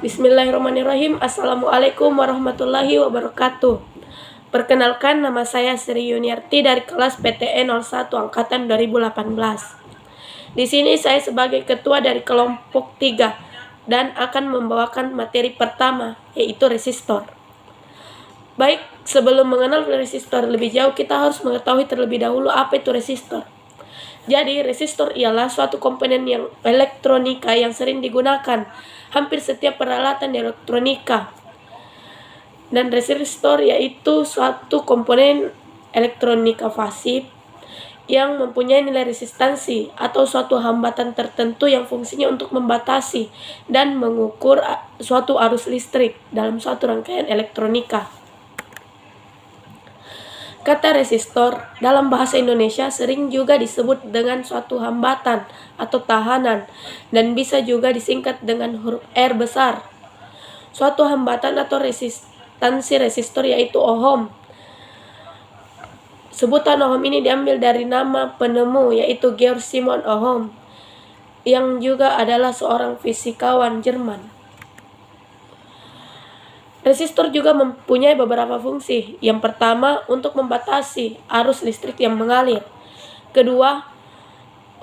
Bismillahirrahmanirrahim. Assalamualaikum warahmatullahi wabarakatuh. Perkenalkan, nama saya Sri Yuniarti dari kelas PTN 01 angkatan 2018. Di sini saya sebagai ketua dari kelompok 3 dan akan membawakan materi pertama, yaitu resistor. Baik, sebelum mengenal resistor lebih jauh, kita harus mengetahui terlebih dahulu apa itu resistor. Jadi, resistor ialah suatu komponen yang elektronika yang sering digunakan hampir setiap peralatan elektronika. Dan resistor yaitu suatu komponen elektronika pasif yang mempunyai nilai resistansi atau suatu hambatan tertentu yang fungsinya untuk membatasi dan mengukur suatu arus listrik dalam suatu rangkaian elektronika. Kata resistor dalam bahasa Indonesia sering juga disebut dengan suatu hambatan atau tahanan dan bisa juga disingkat dengan huruf R besar. Suatu hambatan atau resistansi resistor yaitu ohm. Sebutan ohm ini diambil dari nama penemu yaitu Georg Simon Ohm yang juga adalah seorang fisikawan Jerman. Resistor juga mempunyai beberapa fungsi. Yang pertama, untuk membatasi arus listrik yang mengalir. Kedua,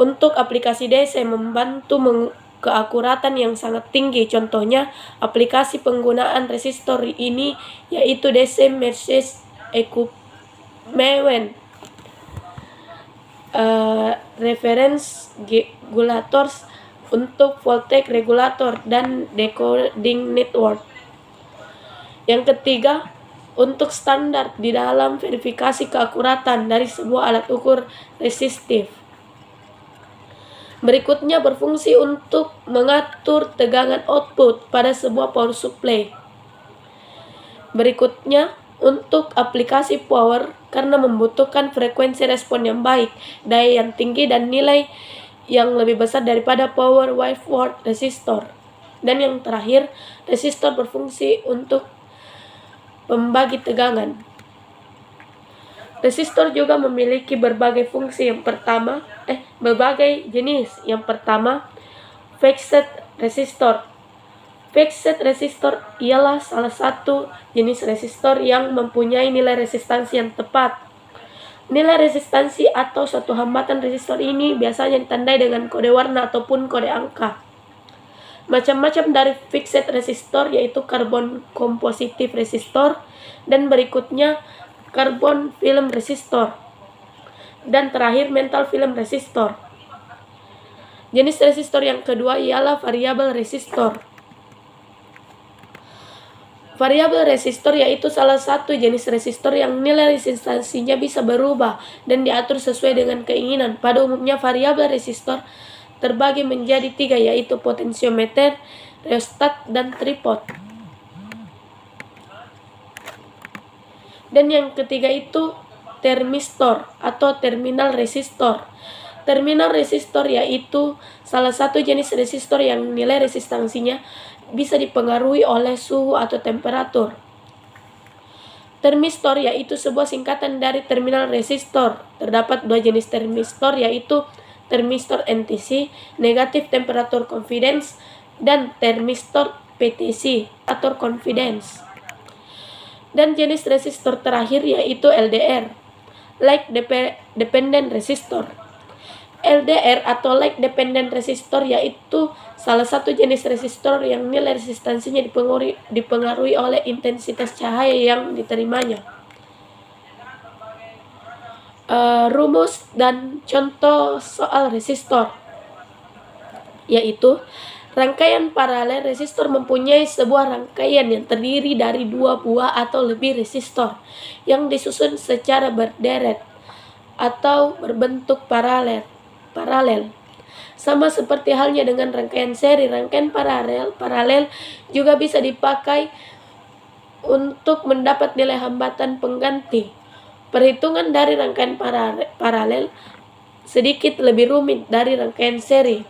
untuk aplikasi DC membantu keakuratan yang sangat tinggi. Contohnya, aplikasi penggunaan resistor ini yaitu DC Message Equipment, Reference Regulators untuk voltage regulator dan decoding network. Yang ketiga, untuk standar di dalam verifikasi keakuratan dari sebuah alat ukur resistif. Berikutnya berfungsi untuk mengatur tegangan output pada sebuah power supply. Berikutnya, untuk aplikasi power karena membutuhkan frekuensi respon yang baik, daya yang tinggi dan nilai yang lebih besar daripada power waveform resistor. Dan yang terakhir, resistor berfungsi untuk pembagi tegangan. Resistor juga memiliki berbagai fungsi. Berbagai jenis. Yang pertama, fixed resistor. Fixed resistor ialah salah satu jenis resistor yang mempunyai nilai resistansi yang tepat. Nilai resistansi atau suatu hambatan resistor ini biasanya ditandai dengan kode warna ataupun kode angka. Macam-macam dari fixed resistor yaitu karbon kompositif resistor dan berikutnya karbon film resistor dan terakhir metal film resistor. Jenis resistor yang kedua ialah variabel resistor. Variabel resistor yaitu salah satu jenis resistor yang nilai resistansinya bisa berubah dan diatur sesuai dengan keinginan. Pada umumnya variabel resistor terbagi menjadi 3 yaitu potensiometer, rheostat, dan tripod. Dan yang ketiga itu termistor atau terminal resistor. Terminal resistor yaitu salah satu jenis resistor yang nilai resistansinya bisa dipengaruhi oleh suhu atau temperatur. Termistor yaitu sebuah singkatan dari terminal resistor. Terdapat 2 jenis termistor yaitu termistor NTC, negatif temperature confidence, dan termistor PTC, atau confidence. Dan jenis resistor terakhir yaitu LDR, Light Dependent Resistor. LDR atau Light Dependent Resistor yaitu salah satu jenis resistor yang nilai resistansinya dipengaruhi oleh intensitas cahaya yang diterimanya. Rumus dan contoh soal resistor yaitu rangkaian paralel resistor mempunyai sebuah rangkaian yang terdiri dari 2 buah atau lebih resistor yang disusun secara berderet atau berbentuk paralel. Sama seperti halnya dengan rangkaian seri, rangkaian paralel juga bisa dipakai untuk mendapat nilai hambatan pengganti. Perhitungan dari rangkaian paralel sedikit lebih rumit dari rangkaian seri.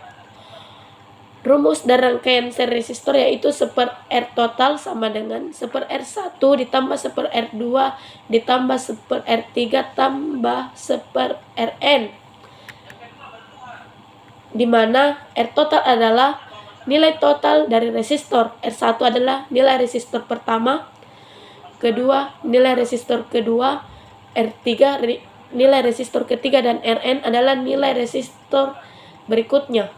Rumus dari rangkaian seri resistor yaitu 1/R total sama dengan 1/R1 ditambah 1/R2 ditambah 1/R3 tambah 1/Rn, di mana R total adalah nilai total dari resistor. R1 adalah nilai resistor pertama, kedua nilai resistor kedua, R3 nilai resistor ketiga, dan Rn adalah nilai resistor berikutnya.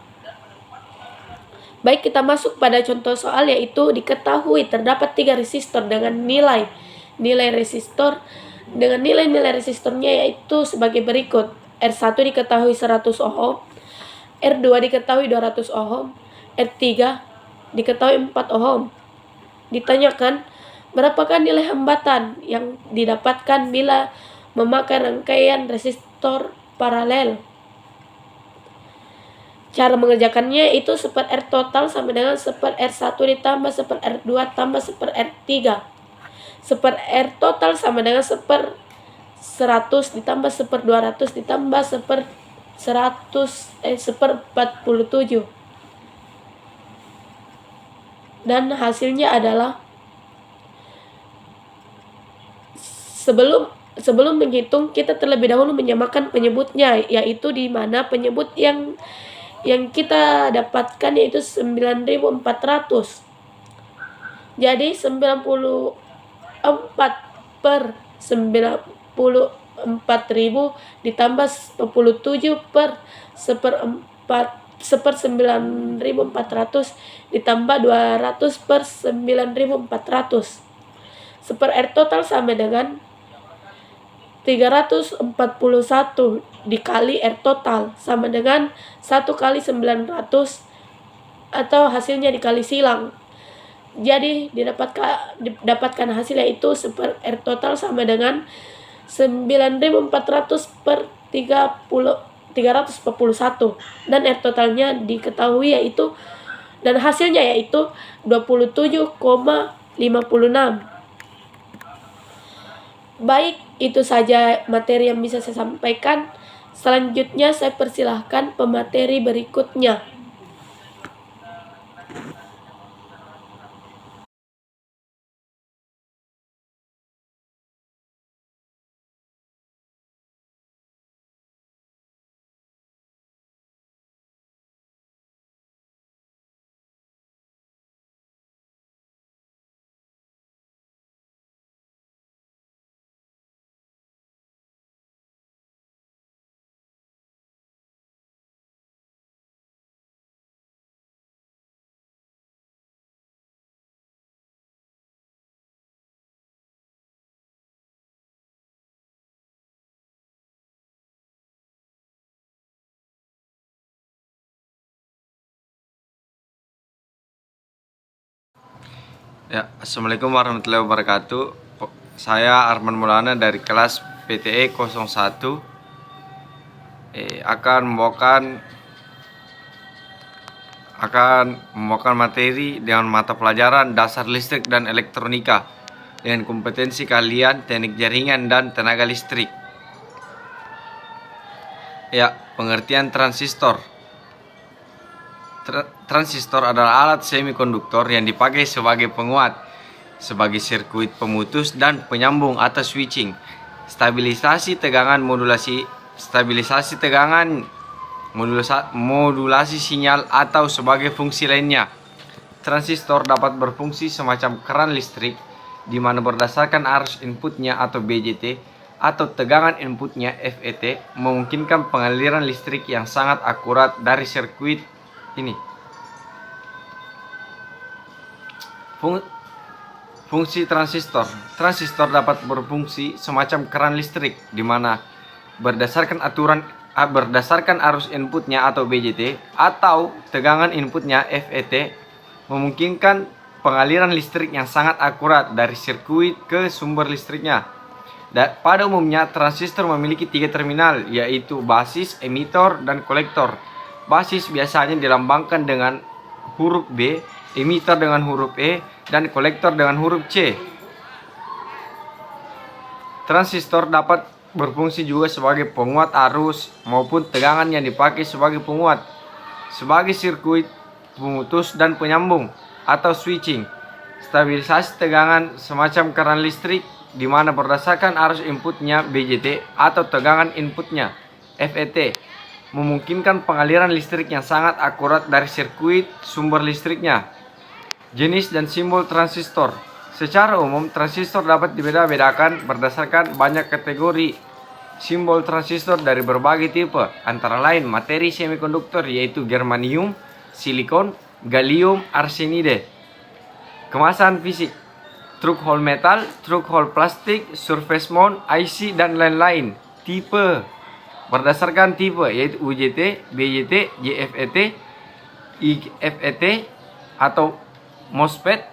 Baik, kita masuk pada contoh soal, yaitu diketahui terdapat 3 resistor dengan nilai resistor dengan nilai resistornya yaitu sebagai berikut. R1 diketahui 100 ohm, R2 diketahui 200 ohm, R3 diketahui 4 ohm. Ditanyakan, berapakah nilai hambatan yang didapatkan bila memakai rangkaian resistor paralel? Cara mengerjakannya itu 1 R total sama dengan 1 R1 ditambah 1 R2 tambah 1 R3. 1 R total sama dengan 1 100 ditambah 1 200 ditambah 1 1/47. Dan hasilnya adalah, sebelum menghitung, kita terlebih dahulu menyamakan penyebutnya, yaitu di mana penyebut yang kita dapatkan yaitu 9.400. Jadi 94 per 94.000 ditambah 27 per 9.400 ditambah 200 per 9.400. 1 R total sama dengan 341 dikali R total sama dengan 1 kali 900 atau hasilnya dikali silang. Jadi didapatkan hasil yaitu 1 R total sama dengan 9.400 per 341, dan R totalnya diketahui yaitu, dan hasilnya yaitu 27,56. Baik, itu saja materi yang bisa saya sampaikan. Selanjutnya saya persilahkan pemateri berikutnya. Ya, Assalamualaikum warahmatullahi wabarakatuh. Saya Arman Maulana dari kelas PTE 01 akan membawakan materi dengan mata pelajaran dasar listrik dan elektronika dengan kompetensi kalian teknik jaringan dan tenaga listrik. Ya, pengertian transistor. Transistor adalah alat semikonduktor yang dipakai sebagai penguat, sebagai sirkuit pemutus dan penyambung atau switching, stabilisasi tegangan, modulasi sinyal atau sebagai fungsi lainnya. Transistor dapat berfungsi semacam keran listrik, di mana berdasarkan arus inputnya atau BJT atau tegangan inputnya FET memungkinkan pengaliran listrik yang sangat akurat dari sirkuit ini. Fungsi transistor. Transistor dapat berfungsi semacam keran listrik, di mana berdasarkan arus inputnya atau BJT atau tegangan inputnya FET memungkinkan pengaliran listrik yang sangat akurat dari sirkuit ke sumber listriknya. Dan pada umumnya transistor memiliki 3 terminal, yaitu basis, emitor, dan kolektor. Basis biasanya dilambangkan dengan huruf B, emitor dengan huruf E, dan kolektor dengan huruf C. Transistor dapat berfungsi juga sebagai penguat arus maupun tegangan yang dipakai sebagai penguat, sebagai sirkuit pemutus dan penyambung atau switching, stabilisasi tegangan semacam keran listrik, di mana berdasarkan arus inputnya BJT atau tegangan inputnya FET memungkinkan pengaliran listrik yang sangat akurat dari sirkuit sumber listriknya. Jenis dan simbol transistor. Secara umum, transistor dapat dibeda-bedakan berdasarkan banyak kategori simbol transistor dari berbagai tipe, antara lain materi semikonduktor yaitu germanium, silikon, gallium arsenide. Kemasan fisik, true hole metal, true hole plastik, surface mount, IC, dan lain-lain. Tipe berdasarkan tipe yaitu UJT, BJT, JFET, IFET atau MOSFET,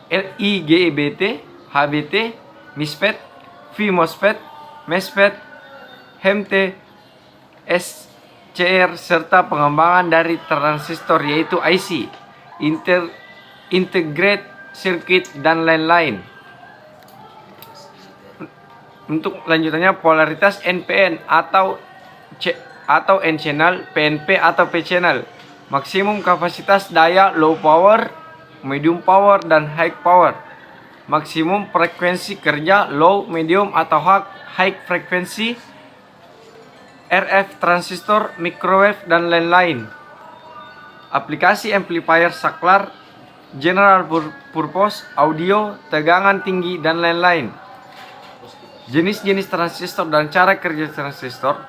LIGBT, HBT, MISFET, V-MOSFET, MESFET, HEMT, SCR, serta pengembangan dari transistor yaitu IC, integrate circuit, dan lain-lain. Untuk lanjutannya, polaritas NPN atau N-channel, PNP atau P-channel. Maksimum kapasitas daya low power, medium power, dan high power. Maksimum frekuensi kerja low, medium, atau high frekuensi, RF transistor, microwave, dan lain-lain. Aplikasi amplifier saklar, general purpose, audio, tegangan tinggi, dan lain-lain. Jenis-jenis transistor dan cara kerja transistor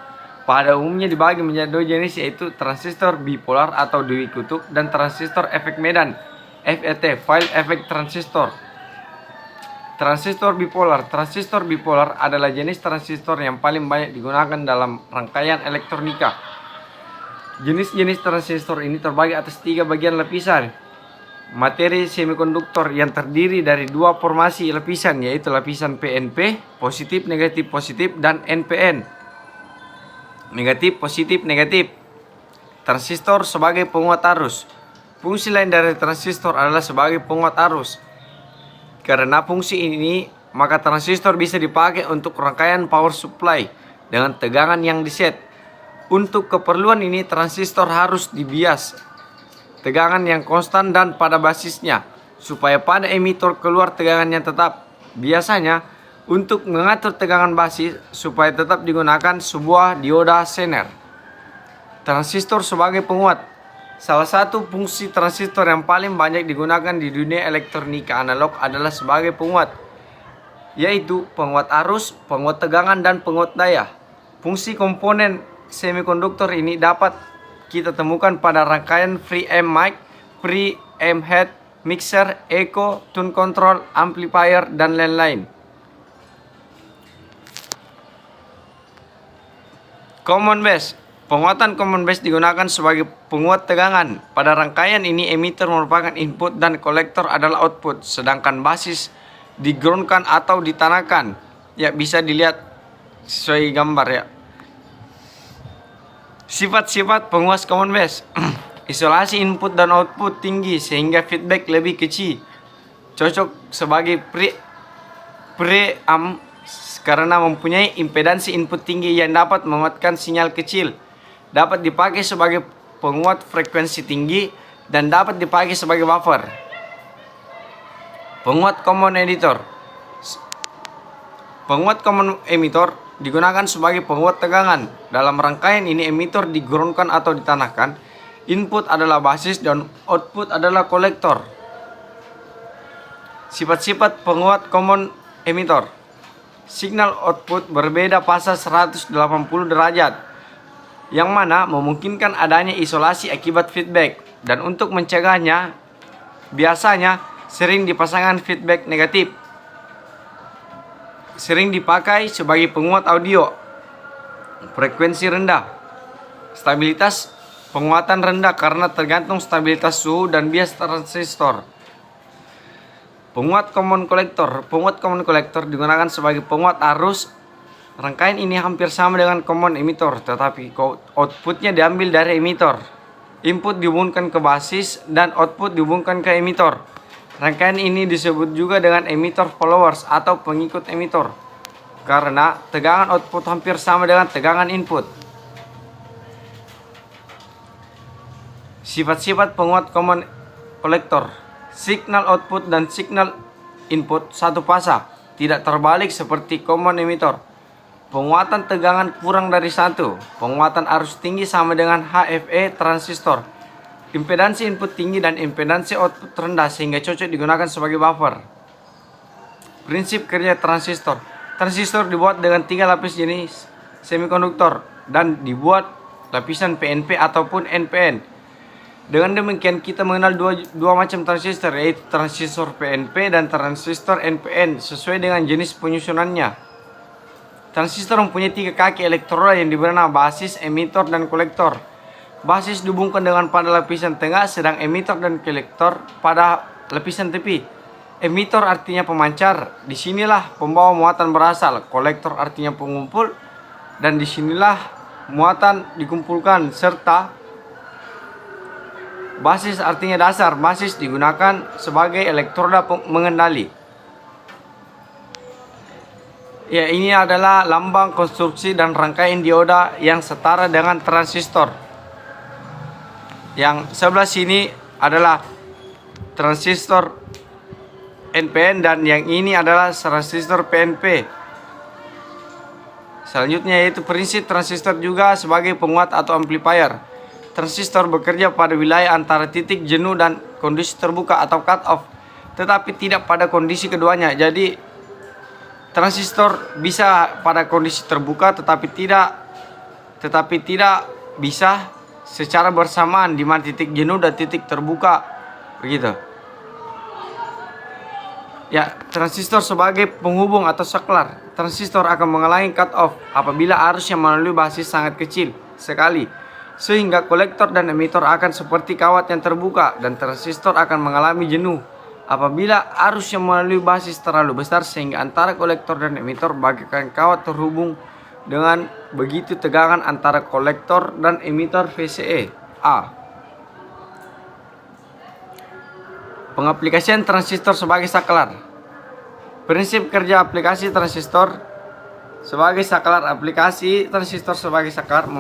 pada umumnya dibagi menjadi dua jenis, yaitu transistor bipolar atau dui kutub dan transistor efek medan FET, field effect transistor. Transistor bipolar adalah jenis transistor yang paling banyak digunakan dalam rangkaian elektronika. Jenis-jenis transistor ini terbagi atas 3 bagian lapisan materi semikonduktor yang terdiri dari 2 formasi lapisan, yaitu lapisan PNP, positif, negatif, dan NPN, negatif, positif, negatif. Transistor sebagai penguat arus. Fungsi lain dari transistor adalah sebagai penguat arus. Karena fungsi ini, maka transistor bisa dipakai untuk rangkaian power supply dengan tegangan yang diset. Untuk keperluan ini, transistor harus dibias tegangan yang konstan dan pada basisnya, supaya pada emitor keluar tegangan yang tetap. Biasanya, untuk mengatur tegangan basis supaya tetap digunakan sebuah dioda Zener. Transistor sebagai penguat. Salah satu fungsi transistor yang paling banyak digunakan di dunia elektronika analog adalah sebagai penguat, yaitu penguat arus, penguat tegangan, dan penguat daya. Fungsi komponen semikonduktor ini dapat kita temukan pada rangkaian preamp mic, preamp head, mixer, echo, tune control, amplifier, dan lain-lain. Common base. Penguatan common base digunakan sebagai penguat tegangan. Pada rangkaian ini, emitter merupakan input dan kolektor adalah output, sedangkan basis digroundkan atau ditanahkan. Ya, bisa dilihat sesuai gambar ya. Sifat-sifat penguat common base. Isolasi input dan output tinggi sehingga feedback lebih kecil. Cocok sebagai preamp karena mempunyai impedansi input tinggi yang dapat menguatkan sinyal kecil. Dapat dipakai sebagai penguat frekuensi tinggi dan dapat dipakai sebagai buffer. Penguat common emitter. Penguat common emitter digunakan sebagai penguat tegangan. Dalam rangkaian ini, emitter digroundkan atau ditanahkan. Input adalah basis dan output adalah kolektor. Sifat-sifat penguat common emitter. Signal output berbeda fasa 180 derajat, yang mana memungkinkan adanya isolasi akibat feedback, dan untuk mencegahnya biasanya sering dipasangkan feedback negatif. Sering dipakai sebagai penguat audio. Frekuensi rendah. Stabilitas penguatan rendah karena tergantung stabilitas suhu dan bias transistor. Penguat common collector. Penguat common collector digunakan sebagai penguat arus. Rangkaian ini hampir sama dengan common emitter, tetapi outputnya diambil dari emitter. Input dihubungkan ke basis dan output dihubungkan ke emitter. Rangkaian ini disebut juga dengan emitter followers atau pengikut emitter, karena tegangan output hampir sama dengan tegangan input. Sifat-sifat penguat common collector. Signal output dan signal input satu fasa, tidak terbalik seperti common emitter. penguatan tegangan kurang dari 1. Penguatan arus tinggi sama dengan HFE transistor. Impedansi input tinggi dan impedansi output rendah sehingga cocok digunakan sebagai buffer. Prinsip kerja transistor. Transistor dibuat dengan 3 lapis jenis semikonduktor dan dibuat lapisan PNP ataupun NPN. Dengan demikian kita mengenal dua macam transistor, yaitu transistor PNP dan transistor NPN sesuai dengan jenis penyusunannya. Transistor mempunyai 3 kaki elektroda yang diberi nama basis, emitor, dan kolektor. Basis dihubungkan dengan pada lapisan tengah, sedang emitor dan kolektor pada lapisan tepi. Emitor artinya pemancar, disinilah pembawa muatan berasal. Kolektor artinya pengumpul, dan disinilah muatan dikumpulkan. Serta basis artinya dasar. Basis digunakan sebagai elektroda mengendali. Ya, ini adalah lambang konstruksi dan rangkaian dioda yang setara dengan transistor. Yang sebelah sini adalah transistor NPN dan yang ini adalah transistor PNP. Selanjutnya yaitu prinsip transistor juga sebagai penguat atau amplifier. Transistor bekerja pada wilayah antara titik jenuh dan kondisi terbuka atau cut off, tetapi tidak pada kondisi keduanya. Jadi transistor bisa pada kondisi terbuka tetapi tidak bisa secara bersamaan di mana titik jenuh dan titik terbuka, begitu. Ya, transistor sebagai penghubung atau saklar. Transistor akan mengalami cut off apabila arus yang melalui basis sangat kecil sekali, sehingga kolektor dan emitor akan seperti kawat yang terbuka, dan transistor akan mengalami jenuh apabila arus yang melalui basis terlalu besar sehingga antara kolektor dan emitor bagaikan kawat terhubung dengan begitu tegangan antara kolektor dan emitor VCE. A. Pengaplikasian transistor sebagai saklar. Prinsip kerja aplikasi transistor sebagai saklar. Aplikasi transistor sebagai saklar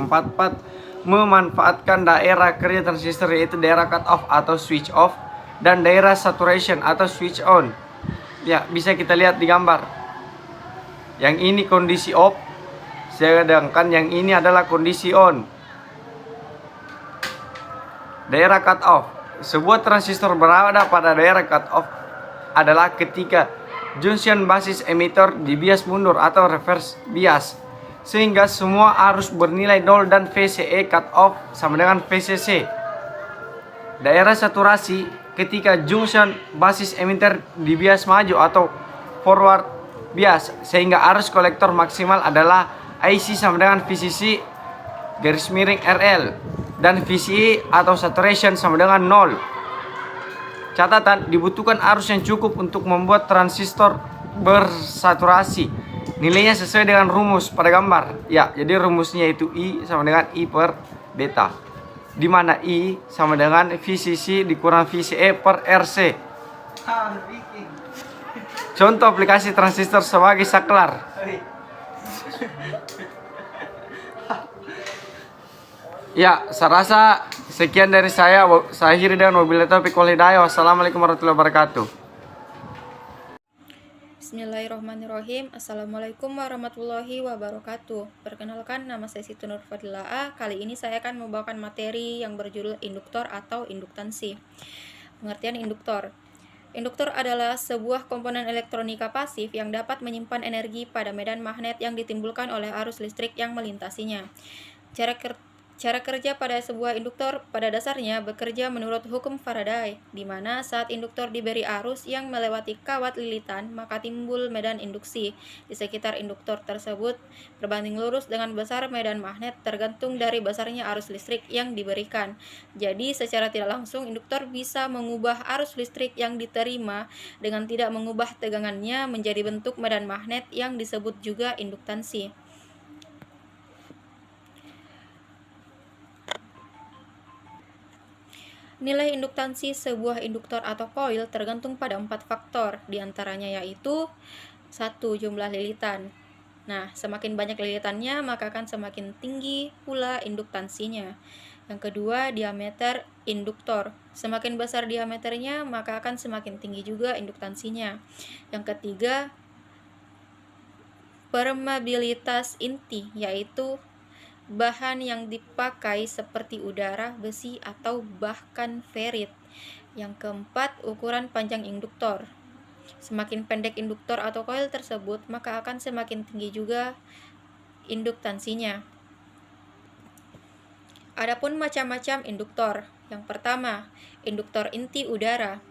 memanfaatkan daerah kerja transistor, yaitu daerah cut off atau switch off dan daerah saturation atau switch on. Ya, bisa kita lihat di gambar. Yang ini kondisi off, sedangkan yang ini adalah kondisi on. Daerah cut off. Sebuah transistor berada pada daerah cut off adalah ketika junction basis emitor dibias mundur atau reverse bias, sehingga semua arus bernilai 0 dan VCE cut off sama dengan VCC. Daerah saturasi ketika junction basis emitter dibias maju atau forward bias, sehingga arus kolektor maksimal adalah IC sama dengan VCC garis miring RL dan VCE atau saturation sama dengan 0. Catatan, dibutuhkan arus yang cukup untuk membuat transistor bersaturasi. Nilainya sesuai dengan rumus pada gambar. Ya, jadi rumusnya itu I sama dengan I per beta, di mana I sama dengan VCC dikurang VCE per RC. Contoh aplikasi transistor sebagai saklar. Ya, saya rasa sekian dari saya. Saya akhiri dengan wabillahi taufiq wal hidayah. Wassalamualaikum warahmatullahi wabarakatuh. Bismillahirrahmanirrahim. Assalamualaikum warahmatullahi wabarakatuh. Perkenalkan, nama saya Siti Nur Fadila A. Kali ini saya akan membawakan materi yang berjudul induktor atau induktansi. Pengertian induktor. Induktor adalah sebuah komponen elektronika pasif yang dapat menyimpan energi pada medan magnet yang ditimbulkan oleh arus listrik yang melintasinya. Cara kerja pada sebuah induktor pada dasarnya bekerja menurut hukum Faraday, di mana saat induktor diberi arus yang melewati kawat lilitan, maka timbul medan induksi di sekitar induktor tersebut berbanding lurus dengan besar medan magnet tergantung dari besarnya arus listrik yang diberikan. Jadi secara tidak langsung induktor bisa mengubah arus listrik yang diterima dengan tidak mengubah tegangannya menjadi bentuk medan magnet yang disebut juga induktansi. Nilai induktansi sebuah induktor atau koil tergantung pada 4 faktor, diantaranya yaitu 1. Jumlah lilitan. Nah, semakin banyak lilitannya maka akan semakin tinggi pula induktansinya. Yang kedua, diameter induktor. Semakin besar diameternya maka akan semakin tinggi juga induktansinya. Yang ketiga, permeabilitas inti, yaitu bahan yang dipakai seperti udara, besi, atau bahkan ferrit. Yang keempat, ukuran panjang induktor. Semakin pendek induktor atau koil tersebut, maka akan semakin tinggi juga induktansinya. Adapun macam-macam induktor. Yang pertama, induktor inti udara.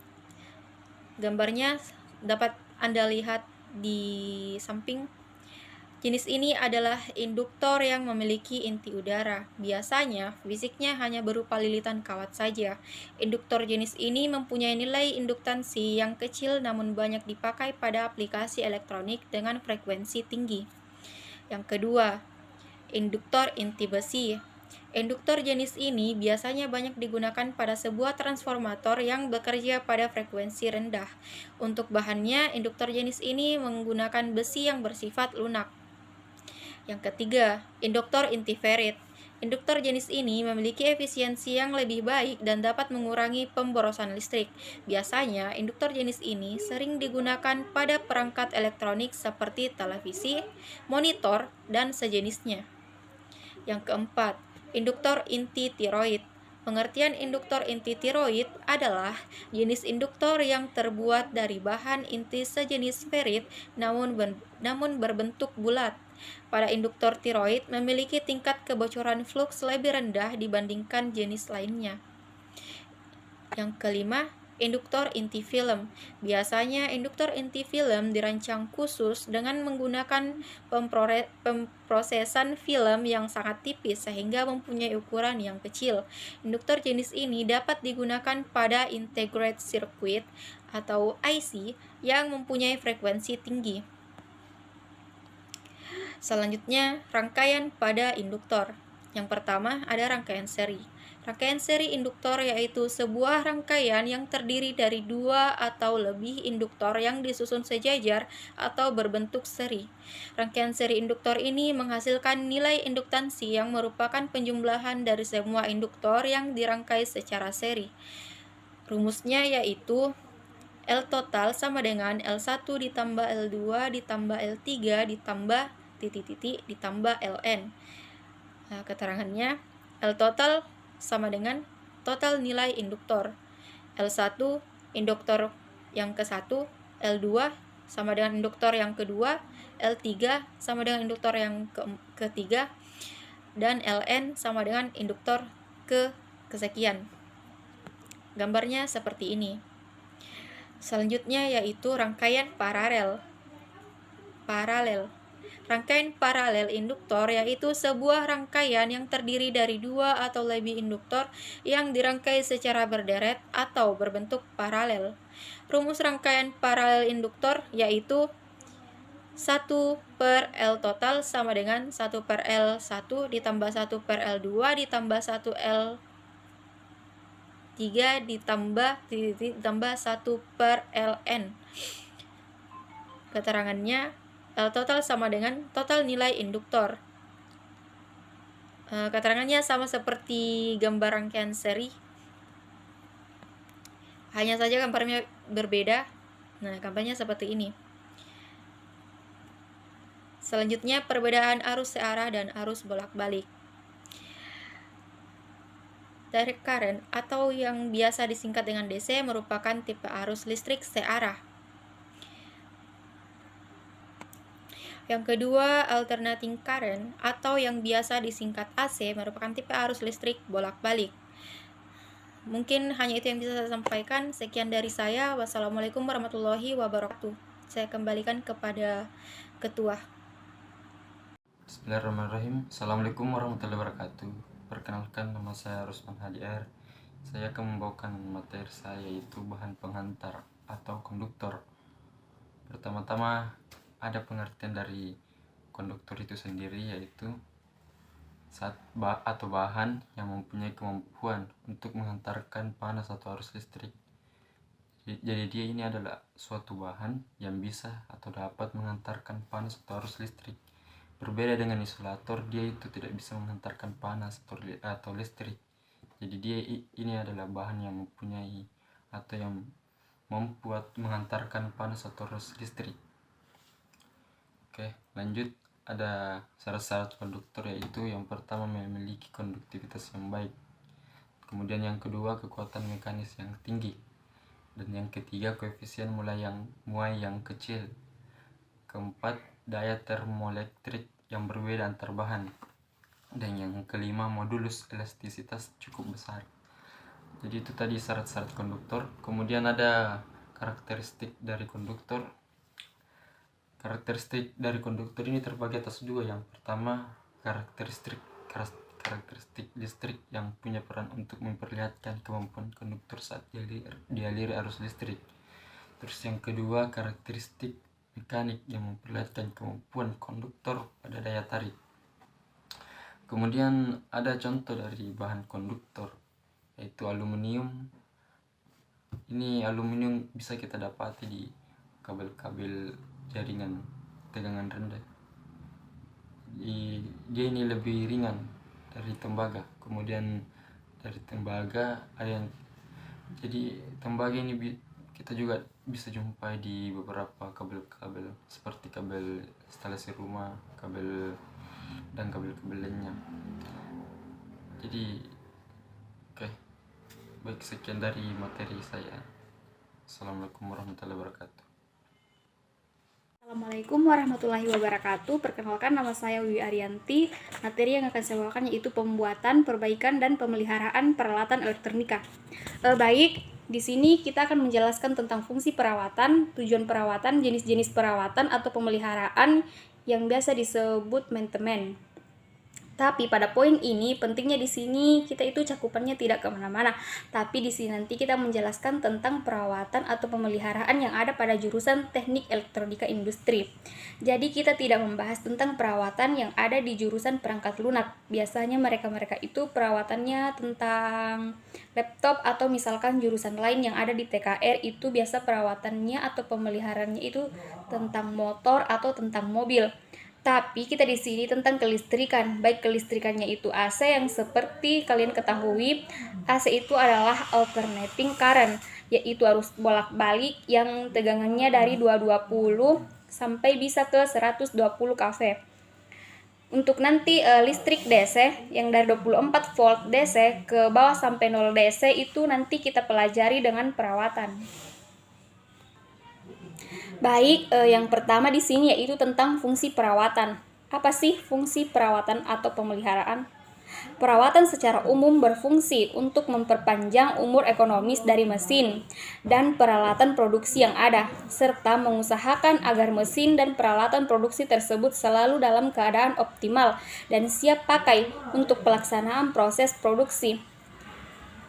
Gambarnya dapat Anda lihat di samping. Jenis ini adalah induktor yang memiliki inti udara. Biasanya, fisiknya hanya berupa lilitan kawat saja. Induktor jenis ini mempunyai nilai induktansi yang kecil namun banyak dipakai pada aplikasi elektronik dengan frekuensi tinggi. Yang kedua, induktor inti besi. Induktor jenis ini biasanya banyak digunakan pada sebuah transformator yang bekerja pada frekuensi rendah. Untuk bahannya, induktor jenis ini menggunakan besi yang bersifat lunak. Yang ketiga, induktor inti ferrit. Induktor jenis ini memiliki efisiensi yang lebih baik dan dapat mengurangi pemborosan listrik. Biasanya, induktor jenis ini sering digunakan pada perangkat elektronik seperti televisi, monitor, dan sejenisnya. Yang keempat, induktor inti tiroid. Pengertian induktor inti tiroid adalah jenis induktor yang terbuat dari bahan inti sejenis ferrit namun berbentuk bulat. Pada induktor tiroid memiliki tingkat kebocoran fluks lebih rendah dibandingkan jenis lainnya. Yang kelima, induktor inti film. Biasanya induktor inti film dirancang khusus dengan menggunakan pemrosesan film yang sangat tipis sehingga mempunyai ukuran yang kecil. Induktor jenis ini dapat digunakan pada integrated circuit atau IC yang mempunyai frekuensi tinggi. Selanjutnya, rangkaian pada induktor. Yang pertama ada rangkaian seri. Rangkaian seri induktor yaitu sebuah rangkaian yang terdiri dari dua atau lebih induktor yang disusun sejajar atau berbentuk seri. Rangkaian seri induktor ini menghasilkan nilai induktansi yang merupakan penjumlahan dari semua induktor yang dirangkai secara seri. Rumusnya yaitu L total sama dengan L1 ditambah L2 ditambah L3 ditambah titik-titik ditambah Ln. Nah, keterangannya L total sama dengan total nilai induktor. L1 induktor yang ke-1, L2 sama dengan induktor yang kedua, L3 sama dengan induktor yang ketiga, dan Ln sama dengan induktor kesekian. Gambarnya seperti ini. Selanjutnya yaitu rangkaian paralel. Rangkaian paralel induktor yaitu sebuah rangkaian yang terdiri dari dua atau lebih induktor yang dirangkai secara berderet atau berbentuk paralel. Rumus rangkaian paralel induktor yaitu 1 per L total sama dengan 1 per L1 ditambah 1 per L2 ditambah 1 L3 ditambah 1 per Ln. Keterangannya L total sama dengan total nilai induktor. Keterangannya sama seperti gambar rangkaian seri, hanya saja gambarnya berbeda. Nah, gambarnya seperti ini. Selanjutnya perbedaan arus searah dan arus bolak-balik. Direct current atau yang biasa disingkat dengan DC merupakan tipe arus listrik searah. Yang kedua, alternating current atau yang biasa disingkat AC merupakan tipe arus listrik bolak-balik. Mungkin hanya itu yang bisa saya sampaikan. Sekian dari saya. Wassalamualaikum warahmatullahi wabarakatuh. Saya kembalikan kepada ketua. Bismillahirrahmanirrahim. Assalamualaikum warahmatullahi wabarakatuh. Perkenalkan, nama saya Rusman Hadi R. Saya akan membawakan materi saya yaitu bahan penghantar atau konduktor. Pertama-tama ada pengertian dari konduktor itu sendiri, yaitu bahan yang mempunyai kemampuan untuk menghantarkan panas atau arus listrik. Jadi dia ini adalah suatu bahan yang bisa atau dapat menghantarkan panas atau arus listrik. Berbeda dengan isolator, dia itu tidak bisa menghantarkan panas atau listrik. Jadi dia ini adalah bahan yang mempunyai atau yang membuat menghantarkan panas atau arus listrik. Oke, lanjut. Ada syarat-syarat konduktor, yaitu yang pertama memiliki konduktivitas yang baik, kemudian yang kedua kekuatan mekanis yang tinggi, dan yang ketiga koefisien muai yang kecil, keempat daya termoelektrik yang berbeda antar bahan, dan yang kelima modulus elastisitas cukup besar. Jadi itu tadi syarat-syarat konduktor. Kemudian ada karakteristik dari konduktor. Karakteristik dari konduktor ini terbagi atas dua. Yang pertama, karakteristik listrik yang punya peran untuk memperlihatkan kemampuan konduktor saat dialiri arus listrik. Terus yang kedua, karakteristik mekanik yang memperlihatkan kemampuan konduktor pada daya tarik. Kemudian ada contoh dari bahan konduktor, yaitu aluminium. Ini aluminium bisa kita dapati di kabel-kabel jaringan tegangan rendah. Dia ini lebih ringan dari tembaga. Kemudian dari tembaga ada yang, jadi tembaga ini kita juga bisa jumpai di beberapa kabel-kabel seperti kabel instalasi rumah, kabel dan kabel-kabel lainnya. Jadi oke. Baik, sekian dari materi saya. Assalamualaikum warahmatullahi wabarakatuh. Assalamualaikum warahmatullahi wabarakatuh. Perkenalkan, nama saya Wiwi Arianti. Materi yang akan saya bawakan yaitu pembuatan, perbaikan, dan pemeliharaan peralatan elektronika. Baik, di sini kita akan menjelaskan tentang fungsi perawatan, tujuan perawatan, jenis-jenis perawatan atau pemeliharaan yang biasa disebut maintenance. Tapi pada poin ini pentingnya di sini kita itu cakupannya tidak kemana-mana. Tapi di sini nanti kita menjelaskan tentang perawatan atau pemeliharaan yang ada pada jurusan Teknik Elektronika Industri. Jadi kita tidak membahas tentang perawatan yang ada di jurusan perangkat lunak. Biasanya mereka itu perawatannya tentang laptop, atau misalkan jurusan lain yang ada di TKR itu biasa perawatannya atau pemeliharaannya itu tentang motor atau tentang mobil. Tapi kita di sini tentang kelistrikan, baik kelistrikannya itu AC yang seperti kalian ketahui, AC itu adalah alternating current, yaitu arus bolak-balik yang tegangannya dari 220 sampai bisa ke 120 kV. Untuk nanti listrik DC yang dari 24 volt DC ke bawah sampai 0 DC itu nanti kita pelajari dengan perawatan. Baik, yang pertama di sini yaitu tentang fungsi perawatan. Apa sih fungsi perawatan atau pemeliharaan? Perawatan secara umum berfungsi untuk memperpanjang umur ekonomis dari mesin dan peralatan produksi yang ada, serta mengusahakan agar mesin dan peralatan produksi tersebut selalu dalam keadaan optimal dan siap pakai untuk pelaksanaan proses produksi.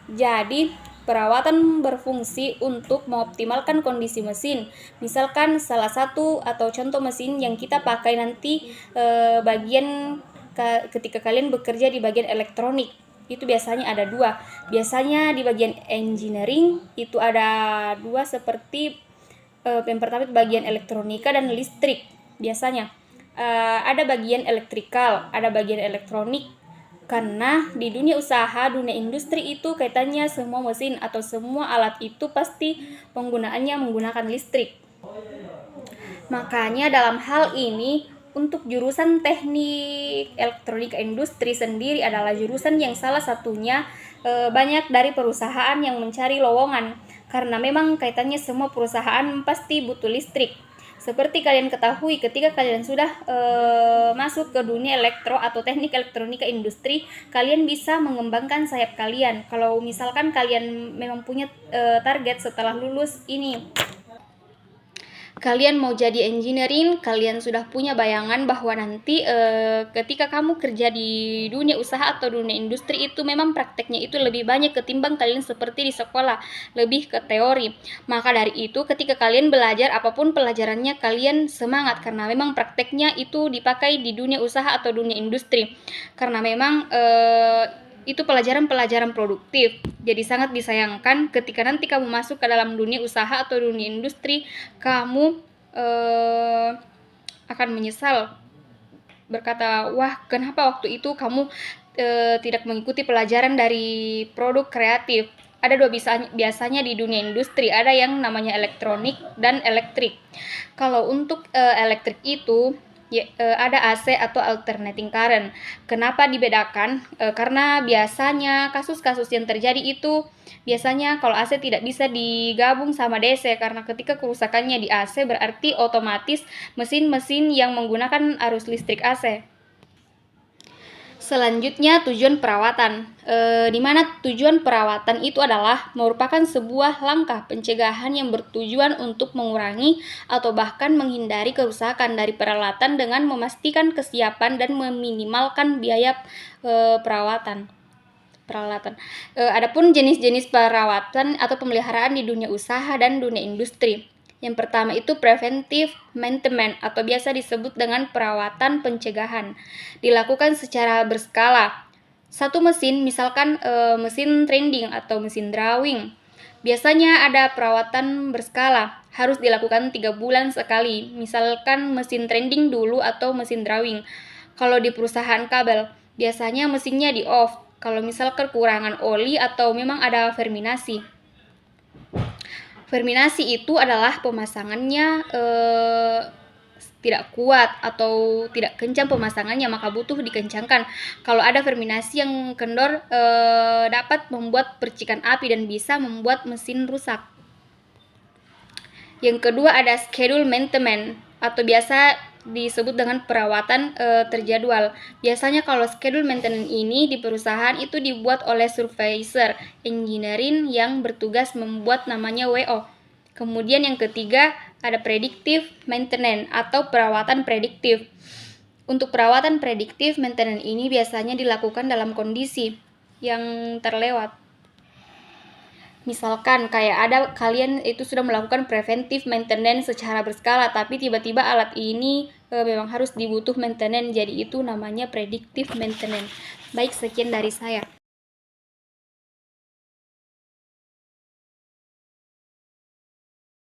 Jadi, perawatan berfungsi untuk mengoptimalkan kondisi mesin. Misalkan salah satu atau contoh mesin yang kita pakai nanti ketika kalian bekerja di bagian elektronik, itu biasanya ada dua. Biasanya di bagian engineering itu ada dua, seperti yang pertama itu bagian elektronika dan listrik. Biasanya ada bagian elektrikal, ada bagian elektronik. Karena di dunia usaha, dunia industri itu kaitannya semua mesin atau semua alat itu pasti penggunaannya menggunakan listrik. Makanya dalam hal ini untuk jurusan Teknik Elektronika Industri sendiri adalah jurusan yang salah satunya banyak dari perusahaan yang mencari lowongan, karena memang kaitannya semua perusahaan pasti butuh listrik. Seperti kalian ketahui, ketika kalian sudah masuk ke dunia elektro atau teknik elektronika industri, kalian bisa mengembangkan sayap kalian. Kalau misalkan kalian memang punya target setelah lulus ini, kalian mau jadi engineering, kalian sudah punya bayangan bahwa nanti ketika kamu kerja di dunia usaha atau dunia industri itu memang prakteknya itu lebih banyak ketimbang kalian seperti di sekolah, lebih ke teori. Maka dari itu ketika kalian belajar apapun pelajarannya, kalian semangat karena memang prakteknya itu dipakai di dunia usaha atau dunia industri. Karena memang itu pelajaran-pelajaran produktif. Jadi sangat disayangkan ketika nanti kamu masuk ke dalam dunia usaha atau dunia industri, kamu akan menyesal berkata, wah kenapa waktu itu kamu tidak mengikuti pelajaran dari produk kreatif. Ada dua biasanya di dunia industri, ada yang namanya elektronik dan elektrik. Kalau untuk elektrik itu ada AC atau alternating current. Kenapa dibedakan? Karena biasanya kasus-kasus yang terjadi itu biasanya kalau AC tidak bisa digabung sama DC, karena ketika kerusakannya di AC berarti otomatis mesin-mesin yang menggunakan arus listrik AC. Selanjutnya tujuan perawatan, di mana tujuan perawatan itu adalah merupakan sebuah langkah pencegahan yang bertujuan untuk mengurangi atau bahkan menghindari kerusakan dari peralatan dengan memastikan kesiapan dan meminimalkan biaya peralatan. Adapun jenis-jenis perawatan atau pemeliharaan di dunia usaha dan dunia industri. Yang pertama itu preventive maintenance atau biasa disebut dengan perawatan pencegahan. Dilakukan secara berskala. Satu mesin, misalkan mesin trending atau mesin drawing. Biasanya ada perawatan berskala, harus dilakukan 3 bulan sekali. Misalkan mesin trending dulu atau mesin drawing. Kalau di perusahaan kabel, biasanya mesinnya di off. Kalau misal kekurangan oli atau memang ada verminasi. Verminasi itu adalah pemasangannya tidak kuat atau tidak kencang pemasangannya, maka butuh dikencangkan. Kalau ada verminasi yang kendor dapat membuat percikan api dan bisa membuat mesin rusak. Yang kedua ada schedule maintenance atau biasa disebut dengan perawatan terjadwal. Biasanya kalau schedule maintenance ini di perusahaan itu dibuat oleh supervisor engineering yang bertugas membuat namanya WO. Kemudian yang ketiga ada predictive maintenance atau perawatan prediktif. Untuk perawatan prediktif maintenance ini biasanya dilakukan dalam kondisi yang terlewat. Misalkan kayak ada kalian itu sudah melakukan preventive maintenance secara berskala, tapi tiba-tiba alat ini memang harus dibutuh maintenance, jadi itu namanya predictive maintenance. Baik, sekian dari saya.